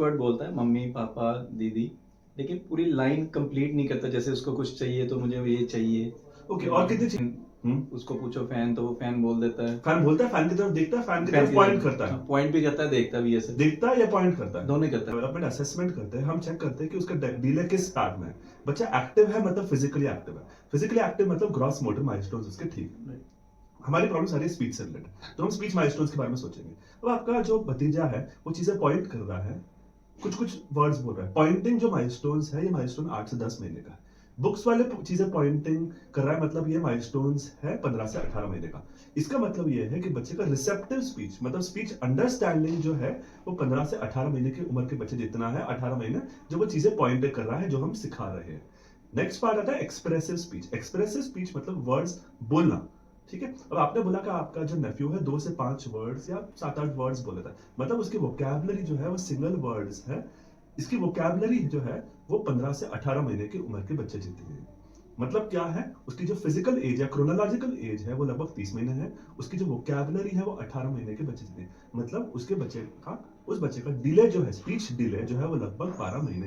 Word बोलता है mummy, पापा, दीदी, लेकिन पूरी लाइन कंप्लीट नहीं करता। जैसे उसको कुछ चाहिए तो मुझे ये चाहिए। ओके, और कितनी चीज? उसको पूछो फैन तो वो फैन बोल देता है। फैन बोलता है, फैन की तरफ देखता है, फैन की फैन तरफ की पॉइंट करता तरफ है। पॉइंट भी करता है, देखता भी ऐसे। देखता है या पॉइंट करता है? दोनों ही करता है। डेवलपमेंट असेसमेंट करते हैं, हम चेक करते हैं कि उसका डिले किस पार्ट में है। बच्चा एक्टिव है मतलब फिजिकली एक्टिव है, फिजिकली एक्टिव मतलब ग्रॉस मोटर माइलस्टोन्स उसके ठीक है। हमारी प्रॉब्लम सारी स्पीच से रिलेटेड, तो हम स्पीच माइलस्टोन्स के बारे में सोचेंगे। अब आपका जो भतीजा है वो चीजें पॉइंट कर रहा है, कुछ कुछ वर्ड्स बोल रहा है। पॉइंटिंग जो माइलस्टोन्स है, ये माइलस्टोन 8 से 10 महीने का है। बुक्स वाले चीजें पॉइंटिंग कर रहा है, मतलब ये माइलस्टोन्स है 15 से 18 महीने का। इसका मतलब ये है कि बच्चे का रिसेप्टिव स्पीच मतलब स्पीच अंडरस्टैंडिंग जो है वो 15 से 18 महीने की उम्र के बच्चे जितना है। 18 महीने जो वो चीजें पॉइंट कर रहा है, जो हम सिखा रहे हैं। नेक्स्ट पार्ट आता है एक्सप्रेसिव स्पीच। एक्सप्रेसिव स्पीच मतलब वर्ड्स बोलना। ठीक है, अब आपने बोला कि आपका जो नेफ्यू है 2 से 5 वर्ड्स या 7-8 वर्ड्स बोल लेता है, मतलब उसकी वोकैबुलरी जो है वो सिंगल वर्ड्स है। इसकी वोकैबुलरी जो है वो 15 से 18 महीने की उम्र के बच्चे जितनी है। मतलब क्या है, उसकी जो फिजिकल एज है, क्रोनोलॉजिकल एज है, वो लगभग 30 महीने है। उसकी जो वोकैबुलरी है वो 18 महीने के बच्चे जितनी है। मतलब उसके बच्चे का, उस बच्चे का डिले जो है, स्पीच डिले जो है वो लगभग 12 महीने